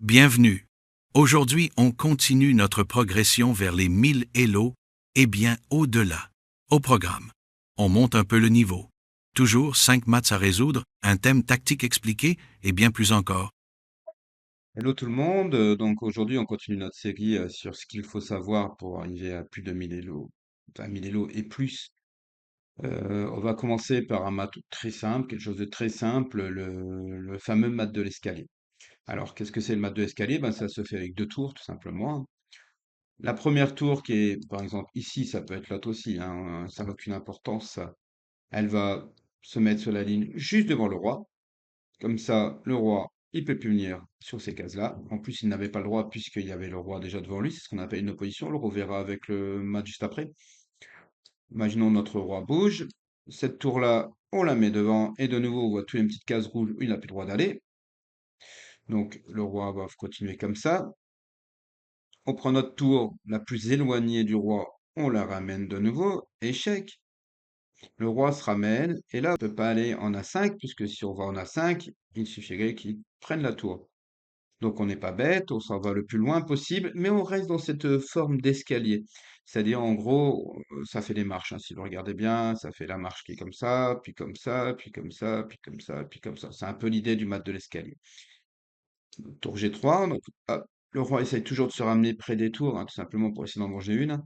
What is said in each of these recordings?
Bienvenue. Aujourd'hui, on continue notre progression vers les 1000 Elo et bien au-delà. Au programme, on monte un peu le niveau. Toujours 5 maths à résoudre, un thème tactique expliqué et bien plus encore. Hello tout le monde, donc aujourd'hui on continue notre série sur ce qu'il faut savoir pour arriver à plus de 1000 Elo, enfin 1000 Elo et plus. On va commencer par un math très simple, quelque chose de très simple, le fameux math de l'escalier. Alors qu'est-ce que c'est le math de l'escalier? Ben, ça se fait avec deux tours tout simplement. La première tour qui est par exemple ici, ça peut être l'autre aussi, hein, ça n'a aucune importance, ça. Elle va se mettre sur la ligne juste devant le roi. Comme ça, le roi, il peut plus venir sur ces cases-là. En plus, il n'avait pas le droit puisqu'il y avait le roi déjà devant lui. C'est ce qu'on appelle une opposition. On le reverra avec le match juste après. Imaginons notre roi bouge. Cette tour-là, on la met devant. Et de nouveau, on voit toutes les petites cases rouges où il n'a plus le droit d'aller. Donc, le roi va continuer comme ça. On prend notre tour la plus éloignée du roi. On la ramène de nouveau. Échec. Le roi se ramène. Et là, on ne peut pas aller en A5 puisque si on va en A5, il suffirait qu'il prenne la tour. Donc on n'est pas bête, on s'en va le plus loin possible, mais on reste dans cette forme d'escalier. C'est-à-dire, en gros, ça fait des marches, hein. Si vous regardez bien, ça fait la marche qui est comme ça, puis comme ça, puis comme ça, puis comme ça, puis comme ça. C'est un peu l'idée du mat de l'escalier. Tour G3, donc hop, le roi essaye toujours de se ramener près des tours, hein, tout simplement pour essayer d'en manger une.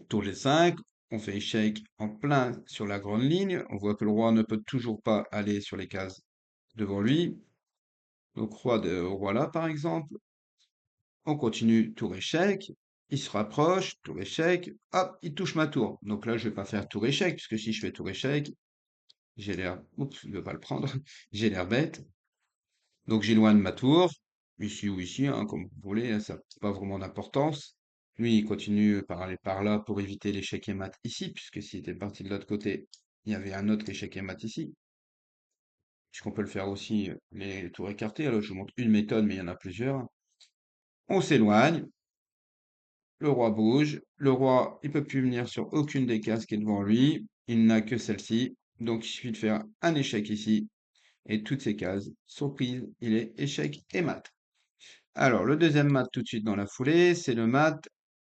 Tour G5, on fait échec en plein sur la grande ligne. On voit que le roi ne peut toujours pas aller sur les cases devant lui. Donc roi là, par exemple. On continue, tour échec. Il se rapproche, tour échec. Hop, il touche ma tour. Donc là, je vais pas faire tour échec, puisque si je fais tour échec, j'ai l'air... Oups, il ne veut pas le prendre. J'ai l'air bête. Donc j'éloigne ma tour, ici ou ici, hein, comme vous voulez, hein, ça n'a pas vraiment d'importance. Lui, il continue par aller par là pour éviter l'échec et mat ici, puisque s'il était parti de l'autre côté, il y avait un autre échec et mat ici. Puisqu'on peut le faire aussi, les tours écartées. Alors je vous montre une méthode, mais il y en a plusieurs. On s'éloigne. Le roi bouge. Le roi, il peut plus venir sur aucune des cases qui est devant lui. Il n'a que celle-ci. Donc, il suffit de faire un échec ici. Et toutes ces cases sont prises. Il est échec et mat. Alors, le deuxième mat tout de suite dans la foulée, c'est le mat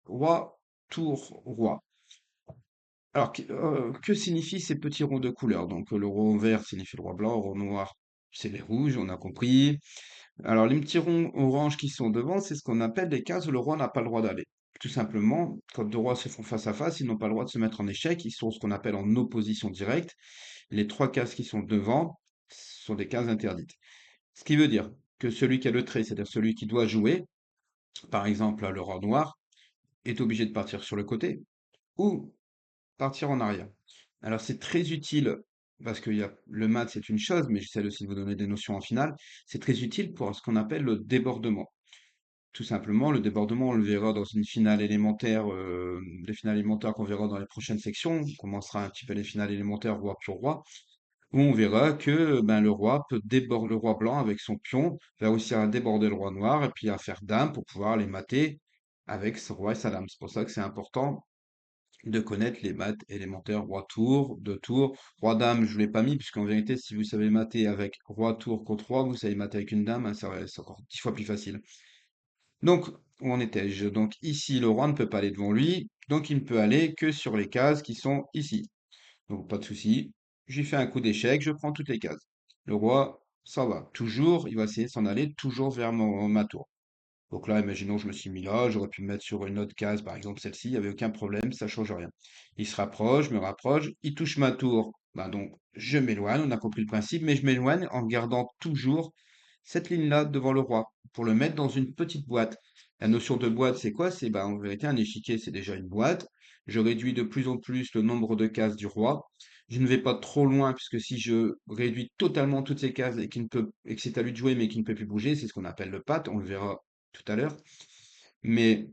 roi, tour, roi. Alors, que signifient ces petits ronds de couleur? Donc, le rond vert signifie le roi blanc, le rond noir, c'est les rouges, on a compris. Alors, les petits ronds orange qui sont devant, c'est ce qu'on appelle des cases où le roi n'a pas le droit d'aller. Tout simplement, quand deux rois se font face à face, ils n'ont pas le droit de se mettre en échec, ils sont ce qu'on appelle en opposition directe. Les trois cases qui sont devant sont des cases interdites. Ce qui veut dire que celui qui a le trait, c'est-à-dire celui qui doit jouer, par exemple le roi noir, est obligé de partir sur le côté ou partir en arrière. Alors c'est très utile parce que le maths c'est une chose, mais j'essaie aussi de vous donner des notions en finale. C'est très utile pour ce qu'on appelle le débordement. Tout simplement, le débordement, on le verra dans une finale élémentaire, les finales élémentaires qu'on verra dans les prochaines sections. On commencera un petit peu les finales élémentaires roi sur roi, où on verra que ben, le roi peut déborder le roi blanc avec son pion, va aussi à déborder le roi noir et puis à faire dame pour pouvoir les mater avec ce roi et sa dame. C'est pour ça que c'est important de connaître les maths élémentaires, roi tour, deux tours, roi dame, je ne l'ai pas mis, puisqu'en vérité, si vous savez mater avec roi tour contre roi, vous savez mater avec une dame, hein, c'est encore 10 fois plus facile. Donc, où en étais-je? Donc ici, le roi ne peut pas aller devant lui, donc il ne peut aller que sur les cases qui sont ici. Donc pas de souci, j'ai fait un coup d'échec, je prends toutes les cases. Le roi, ça va. Toujours, il va essayer de s'en aller toujours vers ma tour. Donc là, imaginons, je me suis mis là, j'aurais pu me mettre sur une autre case, par exemple celle-ci, il n'y avait aucun problème, ça change rien. Il se rapproche, me rapproche, il touche ma tour. Ben donc, je m'éloigne, on a compris le principe, mais je m'éloigne en gardant toujours cette ligne-là devant le roi, pour le mettre dans une petite boîte. La notion de boîte, c'est quoi? C'est, ben, en vérité, un échiquier, c'est déjà une boîte. Je réduis de plus en plus le nombre de cases du roi. Je ne vais pas trop loin, puisque si je réduis totalement toutes ces cases et et que c'est à lui de jouer, mais qu'il ne peut plus bouger, c'est ce qu'on appelle le pat, on le verra tout à l'heure. Mais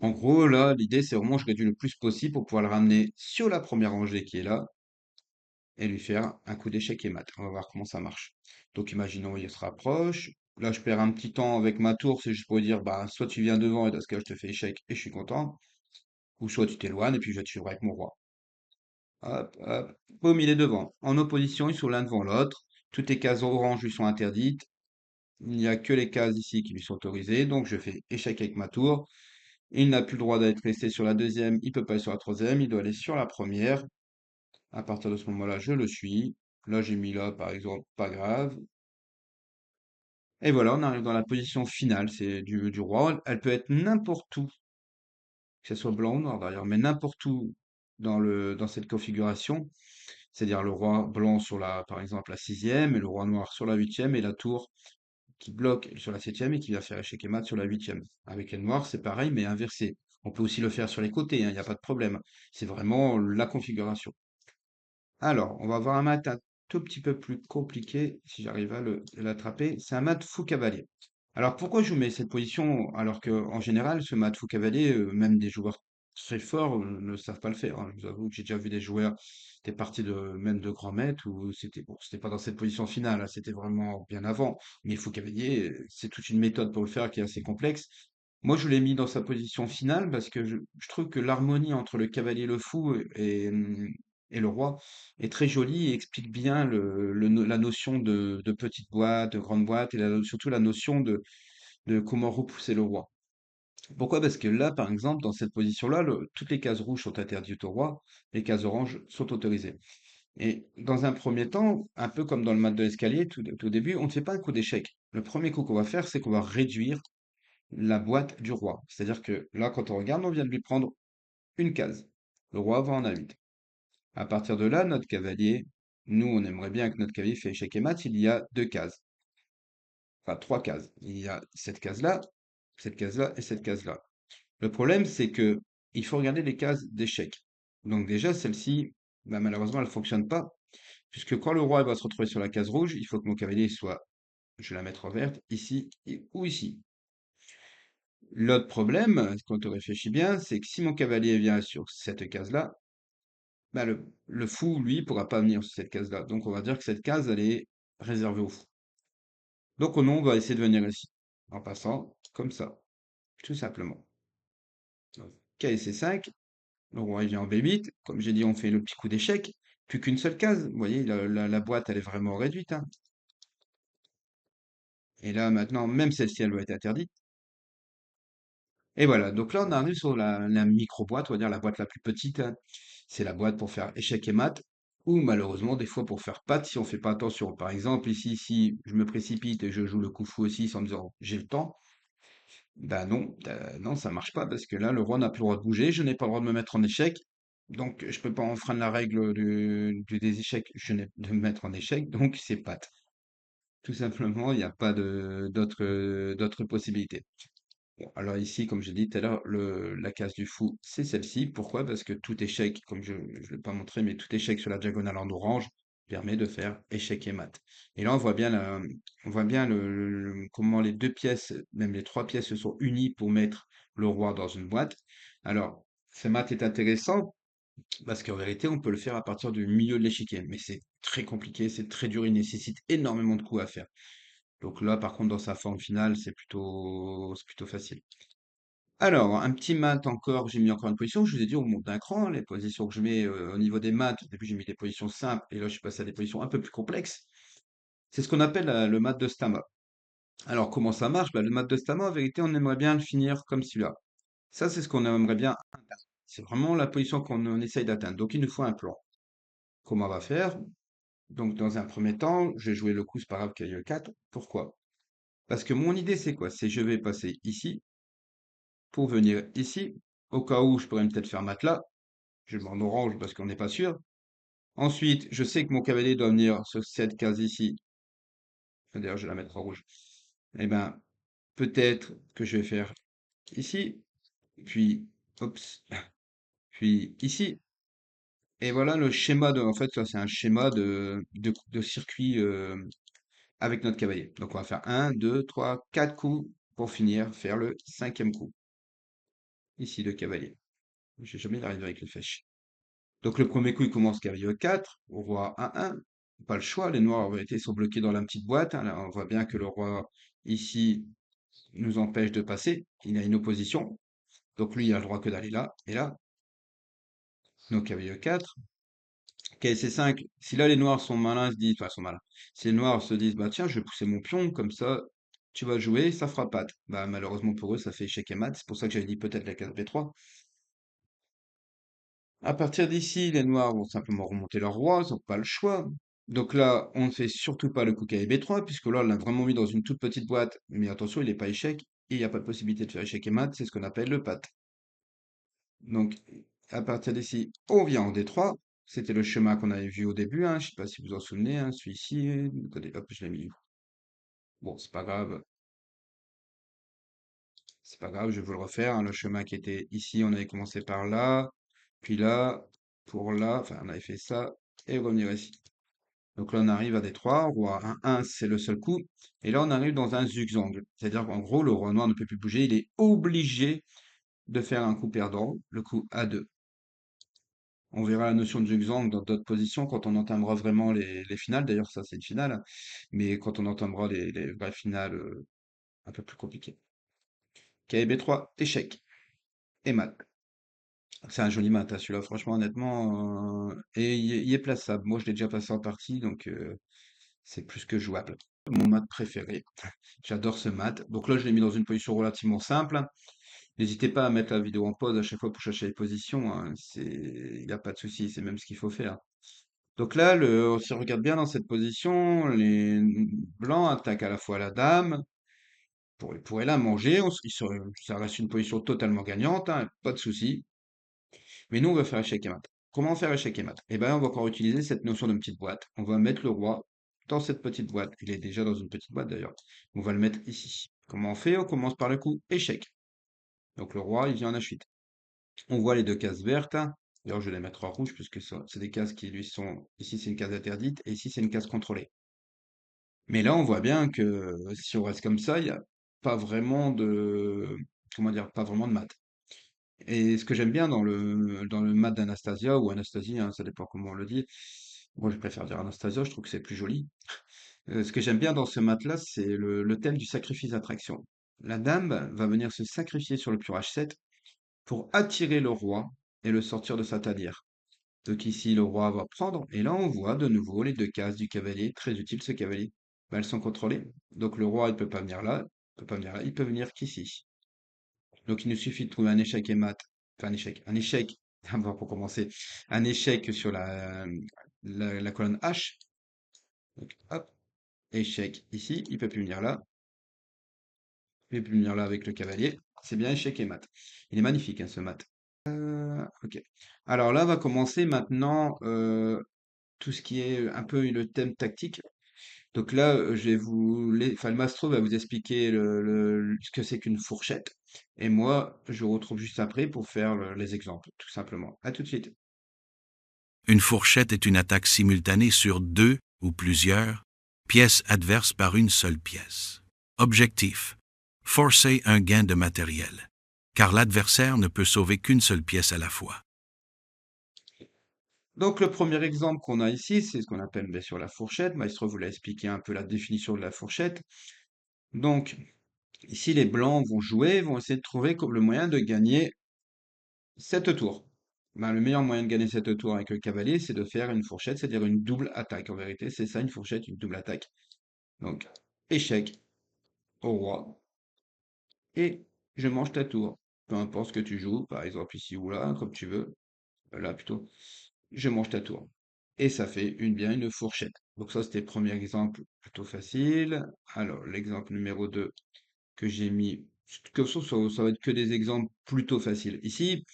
en gros, là, l'idée, c'est vraiment je réduis le plus possible pour pouvoir le ramener sur la première rangée qui est là et lui faire un coup d'échec et mat. On va voir comment ça marche. Donc, imaginons, il se rapproche. Là, je perds un petit temps avec ma tour, c'est juste pour dire, bah, soit tu viens devant et dans ce cas, je te fais échec et je suis content, ou soit tu t'éloignes et puis je vais te suivre avec mon roi. Hop, hop, boum, il est devant. En opposition, ils sont l'un devant l'autre. Toutes les cases oranges lui sont interdites. Il n'y a que les cases ici qui lui sont autorisées, donc je fais échec avec ma tour. Il n'a plus le droit d'être resté sur la deuxième, il peut pas aller sur la troisième, il doit aller sur la première. À partir de ce moment-là, je le suis. Là, j'ai mis là, par exemple, pas grave. Et voilà, on arrive dans la position finale, c'est du roi. Elle peut être n'importe où, que ce soit blanc ou noir d'ailleurs, mais n'importe où dans cette configuration. C'est-à-dire le roi blanc sur par exemple, la sixième, et le roi noir sur la huitième, et la tour qui bloque sur la septième et qui va faire échec et mat sur la huitième. Avec les noirs, c'est pareil, mais inversé. On peut aussi le faire sur les côtés, hein, il n'y a pas de problème. C'est vraiment la configuration. Alors, on va voir un mat un tout petit peu plus compliqué, si j'arrive à l'attraper. C'est un mat fou cavalier. Alors, pourquoi je vous mets cette position alors que, en général, ce mat fou cavalier, même des joueurs très forts ne savent pas le faire, hein. Je vous avoue que j'ai déjà vu des joueurs, des parties même de grands maîtres où c'était pas dans cette position finale, hein, c'était vraiment bien avant. Mais fou cavalier, c'est toute une méthode pour le faire qui est assez complexe. Moi, je l'ai mis dans sa position finale parce que je trouve que l'harmonie entre le cavalier et le fou et le roi est très jolie et explique bien la notion de petite boîte, de grande boîte et surtout la notion de comment repousser le roi. Pourquoi? Parce que là, par exemple, dans cette position-là, toutes les cases rouges sont interdites au roi, les cases oranges sont autorisées. Et dans un premier temps, un peu comme dans le mat de l'escalier, tout au début, on ne fait pas un coup d'échec. Le premier coup qu'on va faire, c'est qu'on va réduire la boîte du roi. C'est-à-dire que là, quand on regarde, on vient de lui prendre une case. Le roi va en A8. À partir de là, notre cavalier, nous, on aimerait bien que notre cavalier fait échec et mat, il y a deux cases, enfin trois cases. Il y a cette case-là et cette case-là. Le problème, c'est que il faut regarder les cases d'échec. Donc déjà, celle-ci, bah, malheureusement, elle ne fonctionne pas, puisque quand le roi va se retrouver sur la case rouge, il faut que mon cavalier soit, je vais la mettre en verte, ici ou ici. L'autre problème, quand on réfléchit bien, c'est que si mon cavalier vient sur cette case-là, bah, le fou, lui, pourra pas venir sur cette case-là. Donc on va dire que cette case, elle est réservée au fou. Donc on va essayer de venir ici, en passant comme ça, tout simplement. Donc, K C5, le roi il vient en B8. Comme j'ai dit, on fait le petit coup d'échec. Plus qu'une seule case. Vous voyez, la boîte, elle est vraiment réduite, hein. Et là, maintenant, même celle-ci, elle doit être interdite. Et voilà, donc là, on arrive sur la micro-boîte, on va dire la boîte la plus petite, hein. C'est la boîte pour faire échec et mat, ou malheureusement, des fois pour faire patte si on fait pas attention. Par exemple, ici, si je me précipite et je joue le coup fou aussi en me disant j'ai le temps, ben non, non, ça marche pas parce que là, le roi n'a plus le droit de bouger, je n'ai pas le droit de me mettre en échec, donc je peux pas enfreindre la règle des échecs, je n'ai de me mettre en échec, donc c'est patte. Tout simplement, il n'y a pas d'autres possibilités. Bon, alors ici, comme j'ai dit tout à l'heure, la case du fou, c'est celle-ci. Pourquoi? Parce que tout échec, comme je ne l'ai pas montré, mais tout échec sur la diagonale en orange permet de faire échec et mat. Et là, on voit bien comment les deux pièces, même les trois pièces se sont unies pour mettre le roi dans une boîte. Alors, ce mat est intéressant parce qu'en vérité, on peut le faire à partir du milieu de l'échiquier, mais c'est très compliqué, c'est très dur, il nécessite énormément de coups à faire. Donc là, par contre, dans sa forme finale, c'est plutôt facile. Alors, un petit mat encore, j'ai mis encore une position. Je vous ai dit, on monte d'un cran, les positions que je mets au niveau des maths. Au début, j'ai mis des positions simples et là, je suis passé à des positions un peu plus complexes. C'est ce qu'on appelle le mat de Stama. Alors, comment ça marche? Bah, le mat de Stama, en vérité, on aimerait bien le finir comme celui-là. Ça, c'est ce qu'on aimerait bien atteindre. C'est vraiment la position qu'on essaye d'atteindre. Donc, il nous faut un plan. Comment on va faire? Donc, dans un premier temps, je vais jouer le coup, c'est pas grave qu'il y ait le 4. Pourquoi? Parce que mon idée, c'est quoi? C'est je vais passer ici pour venir ici. Au cas où, je pourrais peut-être faire matelas. Je le mets en orange parce qu'on n'est pas sûr. Ensuite, je sais que mon cavalier doit venir sur cette case ici. D'ailleurs, je vais la mettre en rouge. Eh ben, peut-être que je vais faire ici, puis, oups, puis ici. Et voilà le schéma en fait, ça c'est un schéma de circuit avec notre cavalier. Donc on va faire un, 2, 3, 4 coups pour finir, faire le cinquième coup. Ici, le cavalier. J'ai jamais arrivé avec les flèches. Donc le premier coup, il commence cavalier E4, roi A1. Pas le choix, les noirs en vérité sont bloqués dans la petite boîte, hein. Là, on voit bien que le roi ici nous empêche de passer. Il a une opposition. Donc lui, il a le droit que d'aller là et là. Donc cavalier E4. KC5, si là les noirs sont malins, ils se disent, enfin sont malins. Si les noirs se disent, bah tiens, je vais pousser mon pion, comme ça, Tu vas jouer, ça fera patte. Bah, malheureusement pour eux, ça fait échec et mat. C'est pour ça que j'avais dit peut-être la case B3. À partir d'ici, les noirs vont simplement remonter leur roi, ils n'ont pas le choix. Donc là, on ne fait surtout pas le coup KIB B3, puisque là, on l'a vraiment mis dans une toute petite boîte. Mais attention, il n'est pas échec, et il n'y a pas de possibilité de faire échec et mat, c'est ce qu'on appelle le pat. Donc, à partir d'ici, on vient en D3. C'était le schéma qu'on avait vu au début, hein. Je ne sais pas si vous vous en souvenez, hein, celui-ci. Attendez, hop, je l'ai mis. Bon, c'est pas grave. C'est pas grave, je vais vous le refaire, hein. Le chemin qui était ici, on avait commencé par là, puis là, pour là, enfin, on avait fait ça, et revenir ici. Donc là, on arrive à D3, roi 1, c'est le seul coup. Et là, on arrive dans un zigzag. C'est-à-dire qu'en gros, le roi noir ne peut plus bouger, il est obligé de faire un coup perdant, le coup A2. On verra la notion de zigzag dans d'autres positions quand on entamera vraiment les finales. D'ailleurs, ça, c'est une finale. Mais quand on entamera les vraies finales un peu plus compliquées. KB3, échec et mat. C'est un joli mat, hein, celui-là, franchement, honnêtement. Et il est plaçable. Moi, je l'ai déjà passé en partie, donc c'est plus que jouable. Mon mat préféré. J'adore ce mat. Donc là, je l'ai mis dans une position relativement simple. N'hésitez pas à mettre la vidéo en pause à chaque fois pour chercher les positions, hein. Il n'y a pas de souci, c'est même ce qu'il faut faire. Donc là, si on regarde bien dans cette position, les blancs attaquent à la fois la dame. Ils pourraient la manger. Ça reste une position totalement gagnante, hein, pas de souci. Mais nous, on va faire échec et mat. Comment faire échec et mat? Eh bien, on va encore utiliser cette notion de petite boîte. On va mettre le roi dans cette petite boîte. Il est déjà dans une petite boîte d'ailleurs. On va le mettre ici. Comment on fait? On commence par le coup échec. Donc le roi, il vient en H8. On voit les deux cases vertes. D'ailleurs, je vais les mettre en rouge puisque c'est des cases qui lui sont... Ici, c'est une case interdite et ici, c'est une case contrôlée. Mais là, on voit bien que si on reste comme ça, il n'y a pas vraiment de... Comment dire? Pas vraiment de maths. Et ce que j'aime bien dans le mat d'Anastasia, ou Anastasie, hein, ça dépend comment on le dit. Moi, je préfère dire Anastasia, je trouve que c'est plus joli. Ce que j'aime bien dans ce mat-là, c'est le thème du sacrifice d'attraction. La dame va venir se sacrifier sur le pion H7 pour attirer le roi et le sortir de sa tanière. Donc ici, le roi va prendre, et là, on voit de nouveau les deux cases du cavalier. Très utile ce cavalier. Ben, elles sont contrôlées. Donc le roi, il peut pas venir là, il peut pas venir là, il peut venir qu'ici. Donc il nous suffit de trouver un échec et mat, enfin un échec, d'abord pour commencer, un échec sur la colonne H. Donc hop, échec ici, il peut plus venir là, il peut plus venir là avec le cavalier. C'est bien échec et mat. Il est magnifique, hein, ce mat. Ok. Alors là va commencer maintenant tout ce qui est un peu le thème tactique. Donc là, je vais enfin, le maestro va vous expliquer ce que c'est qu'une fourchette. Et moi, je vous retrouve juste après pour faire les exemples, tout simplement. À tout de suite. Une fourchette est une attaque simultanée sur deux ou plusieurs pièces adverses par une seule pièce. Objectif: forcer un gain de matériel, car l'adversaire ne peut sauver qu'une seule pièce à la fois. Donc le premier exemple qu'on a ici, c'est ce qu'on appelle bien sûr la fourchette. Maestro vous l'a expliqué un peu la définition de la fourchette. Donc ici, les blancs vont jouer, vont essayer de trouver le moyen de gagner cette tour. Ben, le meilleur moyen de gagner cette tour avec le cavalier, c'est de faire une fourchette, c'est-à-dire une double attaque. En vérité, c'est ça, une fourchette, une double attaque. Donc, échec au roi, et je mange ta tour. Peu importe ce que tu joues, par exemple ici ou là, comme tu veux, là plutôt, je mange ta tour. Et ça fait bien une fourchette. Donc ça, c'était le premier exemple plutôt facile. Alors, l'exemple numéro 2 que j'ai mis, que ça va être que des exemples plutôt faciles. Ici,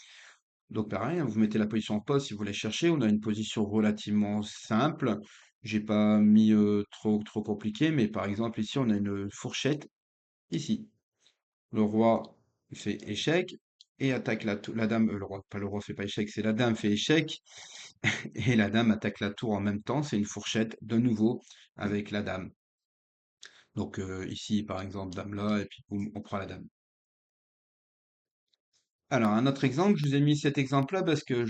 donc pareil, hein, vous mettez la position en pause si vous voulez chercher. On a une position relativement simple. J'ai pas mis trop compliqué, mais par exemple ici, on a une fourchette ici. Le roi fait échec et attaque la dame. Le roi, pas le roi fait pas échec, c'est la dame fait échec et la dame attaque la tour en même temps. C'est une fourchette de nouveau avec la dame. Donc ici, par exemple, dame là, et puis boum, on prend la dame. Alors, un autre exemple, je vous ai mis cet exemple-là parce que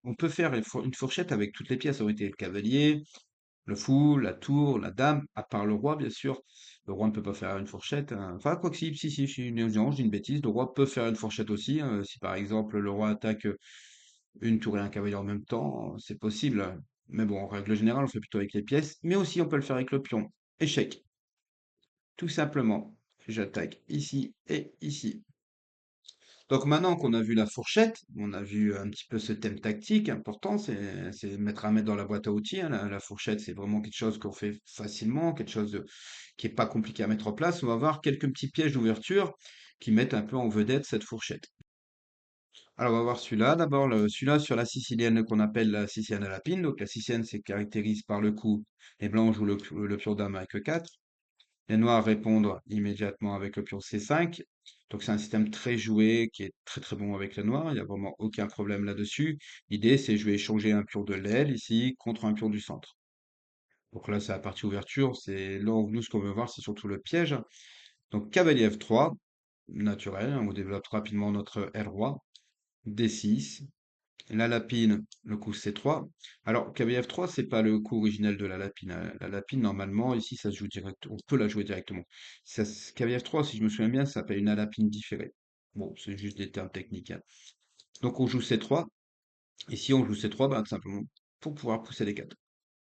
on peut faire une fourchette avec toutes les pièces. Ça aurait été le cavalier, le fou, la tour, la dame, à part le roi, bien sûr. Le roi ne peut pas faire une fourchette, hein. Enfin, quoi que si, je suis non, je dis une bêtise. Le roi peut faire une fourchette aussi, hein. Si par exemple le roi attaque une tour et un cavalier en même temps, c'est possible. Mais bon, en règle générale, on fait plutôt avec les pièces. Mais aussi, on peut le faire avec le pion. Échec. tout simplement. J'attaque ici et ici. Donc maintenant qu'on a vu la fourchette, on a vu un petit peu ce thème tactique important, c'est mettre à mettre dans la boîte à outils, hein. La fourchette, c'est vraiment quelque chose qu'on fait facilement, quelque chose qui est pas compliqué à mettre en place. On va voir quelques petits pièges d'ouverture qui mettent un peu en vedette cette fourchette. Alors on va voir celui-là. D'abord, celui-là sur la sicilienne qu'on appelle la sicilienne à la pine. Donc la sicilienne se caractérise par le coup. Les blancs jouent le pion dame avec E4. Les noirs répondent immédiatement avec le pion C5. Donc c'est un système très joué qui est très très bon avec les noirs. Il n'y a vraiment aucun problème là-dessus. L'idée c'est je vais échanger un pion de l'aile ici contre un pion du centre. Donc là c'est la partie ouverture. C'est là où nous ce qu'on veut voir c'est surtout le piège. Donc cavalier F3, naturel. On développe rapidement notre L roi. D6. La lapine, le coup C3. Alors, cavalier F3, c'est pas le coup originel de la lapine, hein. La lapine, normalement, ici, ça se joue direct, on peut la jouer directement. Cavalier F3, si je me souviens bien, ça s'appelle une lapine différée. Bon, c'est juste des termes techniques, hein. Donc, on joue C3. Ici, on joue C3, bah, tout simplement, pour pouvoir pousser les 4.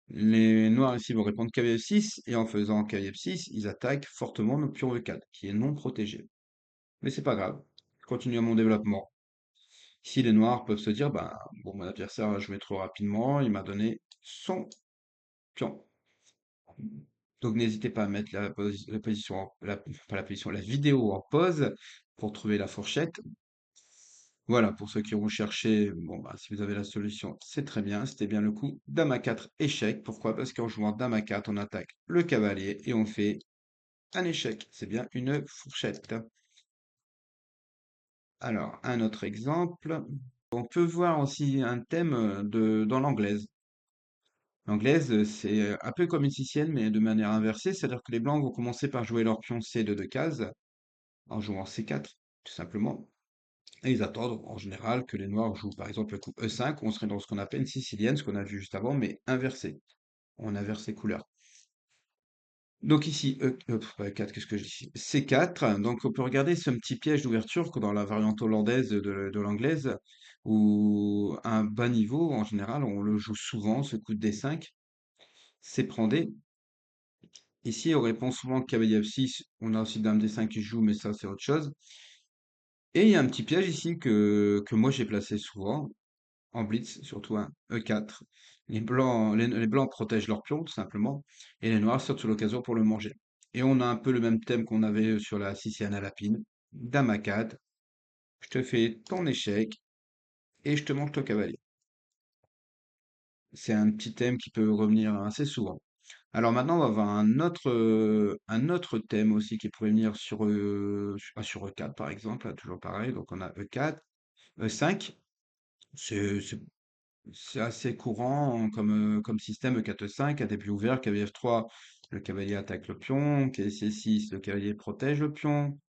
Les noirs ici vont répondre cavalier F6, et en faisant cavalier F6, ils attaquent fortement notre pion E4, qui est non protégé. Mais c'est pas grave. Je continue à mon développement. Si les noirs peuvent se dire, bah, bon, mon adversaire a joué trop rapidement, il m'a donné son pion. Donc n'hésitez pas à mettre la position, pas la position, la vidéo en pause pour trouver la fourchette. Voilà, pour ceux qui vont chercher, bon, bah, si vous avez la solution, c'est très bien. C'était bien le coup. Dame à 4, échec. Pourquoi? Parce qu'en jouant Dame à 4, on attaque le cavalier et on fait un échec. C'est bien une fourchette. Alors, un autre exemple. On peut voir aussi un thème dans l'anglaise. L'anglaise, c'est un peu comme une sicilienne, mais de manière inversée, c'est-à-dire que les blancs vont commencer par jouer leur pion C de 2 cases, en jouant C4, tout simplement, et ils attendent en général que les noirs jouent par exemple le coup E5, on serait dans ce qu'on appelle une sicilienne, ce qu'on a vu juste avant, mais inversé. On inverse les couleurs. Donc ici, pas 4, qu'est-ce que je dis? C4, donc on peut regarder ce petit piège d'ouverture que dans la variante hollandaise de l'anglaise, où un bas niveau, en général, on le joue souvent, ce coup de D5, c'est prendre. Ici, on répond souvent cavalier F6. On a aussi dame D5 qui joue, mais ça, c'est autre chose. Et il y a un petit piège ici que moi j'ai placé souvent, en blitz, surtout un E4. Les blancs protègent leur pion, tout simplement, et les noirs sautent sur l'occasion pour le manger. Et on a un peu le même thème qu'on avait sur la Sicilienne à lapine. Dame à 4, je te fais ton échec, et je te mange ton cavalier. C'est un petit thème qui peut revenir assez souvent. Alors maintenant, on va voir un autre thème aussi qui pourrait venir sur E4 par exemple, là, toujours pareil. Donc on a E4, E5, c'est c'est- c'est assez courant comme système E4, E5, à début ouvert, cavalier F3, le cavalier attaque le pion, cavalier C6, le cavalier protège le pion,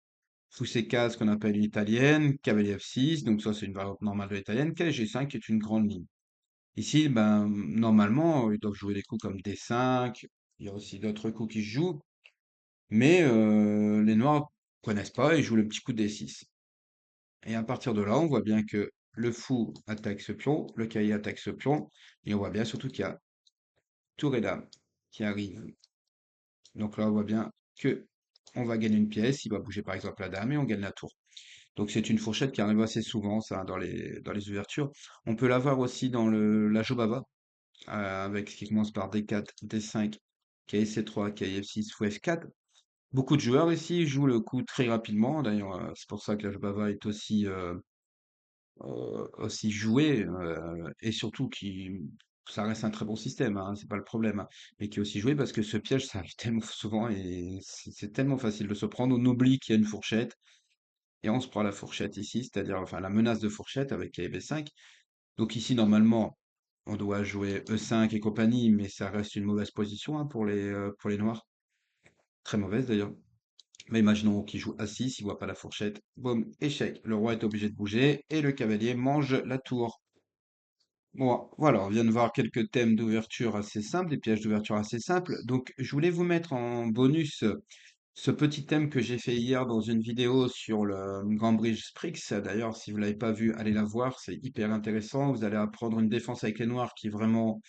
fou C4, ce qu'on appelle une italienne, cavalier F6, donc ça c'est une variante normale de l'italienne, cavalier G5 qui est une grande ligne. Ici, ben, normalement, ils doivent jouer des coups comme D5. Il y a aussi d'autres coups qui se jouent. Mais les noirs connaissent pas et jouent le petit coup de D6. Et à partir de là, on voit bien que le fou attaque ce pion, le cavalier attaque ce pion. Et on voit bien surtout qu'il y a tour et dame qui arrivent. Donc là, on voit bien que on va gagner une pièce. Il va bouger par exemple la dame et on gagne la tour. Donc c'est une fourchette qui arrive assez souvent, ça, dans les ouvertures. On peut l'avoir aussi dans la Jobava. Avec ce qui commence par D4, D5, KC3, KF6 ou F4. Beaucoup de joueurs ici jouent le coup très rapidement. D'ailleurs, c'est pour ça que la Jobava est aussi jouée et surtout qui ça reste un très bon système, hein, c'est pas le problème, hein, mais qui est aussi joué parce que ce piège, ça arrive tellement souvent et c'est tellement facile de se prendre. On oublie qu'il y a une fourchette et on se prend la fourchette ici, c'est-à-dire enfin la menace de fourchette avec KV5. Donc ici, normalement, on doit jouer E5 et compagnie, mais ça reste une mauvaise position hein, pour les noirs. Très mauvaise d'ailleurs. Mais imaginons qu'il joue A6, il voit pas la fourchette. Boum, échec. Le roi est obligé de bouger et le cavalier mange la tour. Bon, voilà, on vient de voir quelques thèmes d'ouverture assez simples, des pièges d'ouverture assez simples. Donc, je voulais vous mettre en bonus ce petit thème que j'ai fait hier dans une vidéo sur le Grand Bridge Sprix. D'ailleurs, si vous l'avez pas vu, allez la voir, c'est hyper intéressant. Vous allez apprendre une défense avec les noirs qui est vraiment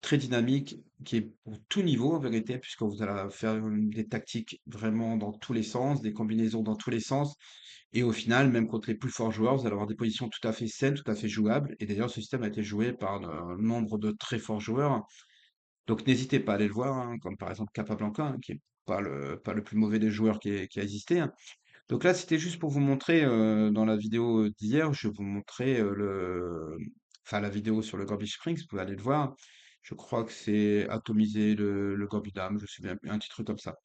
très dynamique, qui est pour tout niveau en vérité, puisque vous allez faire des tactiques vraiment dans tous les sens, des combinaisons dans tous les sens. Et au final, même contre les plus forts joueurs, vous allez avoir des positions tout à fait saines, tout à fait jouables. Et d'ailleurs, ce système a été joué par un nombre de très forts joueurs. Donc n'hésitez pas à aller le voir, hein, comme par exemple Capablanca, hein, qui est pas le plus mauvais des joueurs qui a existé, hein. Donc là, c'était juste pour vous montrer, dans la vidéo d'hier, je vais vous montrer enfin la vidéo sur le Garbage Springs, vous pouvez aller le voir. Je crois que c'est atomiser le Gorbidam, je sais bien, un petit truc comme ça.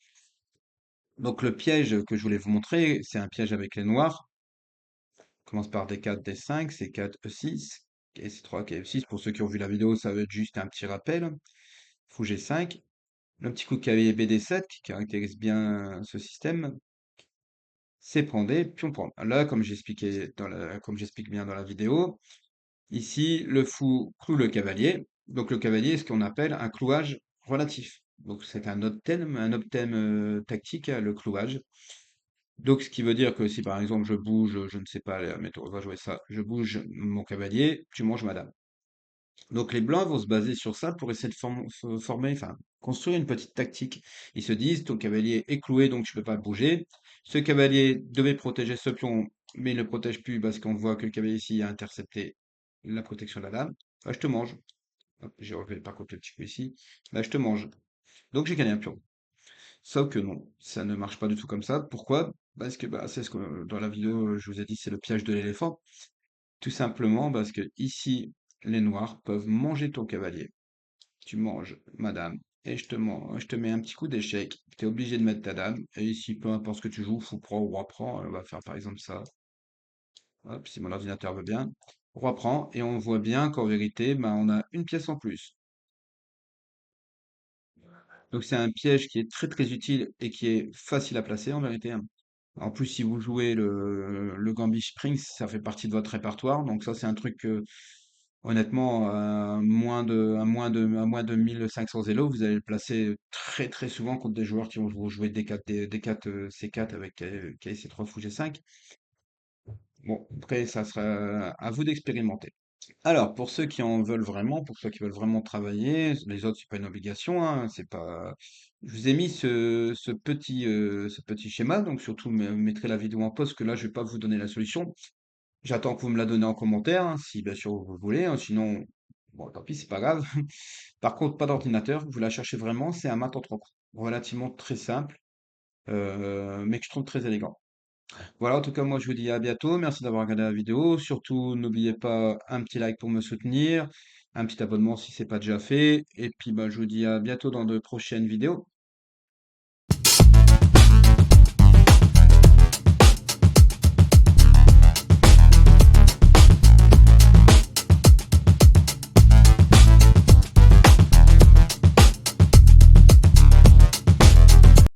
Donc le piège que je voulais vous montrer, c'est un piège avec les noirs. Commence par D4, D5, C4, E6, et C3, F6. Pour ceux qui ont vu la vidéo, ça va être juste un petit rappel. Fou G5. Le petit coup de cavalier BD7 qui caractérise bien ce système, c'est prendre D, pion prendre. Là, comme j'explique bien dans la vidéo, ici, le fou cloue le cavalier. Donc le cavalier est ce qu'on appelle un clouage relatif. Donc c'est un optème tactique, le clouage. Donc ce qui veut dire que si par exemple je bouge, je ne sais pas, allez, mettons, on va jouer ça, je bouge mon cavalier, tu manges ma dame. Donc les blancs vont se baser sur ça pour essayer de former, enfin, construire une petite tactique. Ils se disent, ton cavalier est cloué, donc je peux pas bouger. Ce cavalier devait protéger ce pion, mais il ne le protège plus parce qu'on voit que le cavalier ici a intercepté la protection de la dame. Bah, je te mange. Hop, j'ai relevé par contre le petit coup ici. Bah, je te mange. Donc j'ai gagné un pion. Sauf que non, ça ne marche pas du tout comme ça. Pourquoi? Parce que bah, c'est ce que dans la vidéo, je vous ai dit, c'est le piège de l'éléphant. Tout simplement parce que ici, les noirs peuvent manger ton cavalier. Tu manges, madame, et je te mets un petit coup d'échec. Tu es obligé de mettre ta dame. Et ici, peu importe ce que tu joues, fou prend ou roi prend, on va faire par exemple ça. Hop, si mon ordinateur veut bien. Roi prend, et on voit bien qu'en vérité, ben, on a une pièce en plus. Donc c'est un piège qui est très très utile et qui est facile à placer en vérité, hein. En plus, si vous jouez le Gambit Springs, ça fait partie de votre répertoire. Donc ça, c'est un truc que, honnêtement, à moins de 1500 élos, vous allez le placer très très souvent contre des joueurs qui vont vous jouer D4, D4 C4 avec C3 fou G5. Bon, après, ça sera à vous d'expérimenter. Alors, pour ceux qui en veulent vraiment, pour ceux qui veulent vraiment travailler, les autres, c'est pas une obligation, hein, c'est pas. Je vous ai mis ce petit schéma, donc surtout mettrez la vidéo en pause, que là, je vais pas vous donner la solution. J'attends que vous me la donnez en commentaire, hein, si bien sûr vous voulez, hein, sinon, bon, tant pis, c'est pas grave. Par contre, pas d'ordinateur, vous la cherchez vraiment, c'est un mat en trois coups, relativement très simple, mais que je trouve très élégant. Voilà, en tout cas, moi, je vous dis à bientôt. Merci d'avoir regardé la vidéo. Surtout, n'oubliez pas un petit like pour me soutenir, un petit abonnement si c'est pas déjà fait. Et puis, bah, je vous dis à bientôt dans de prochaines vidéos.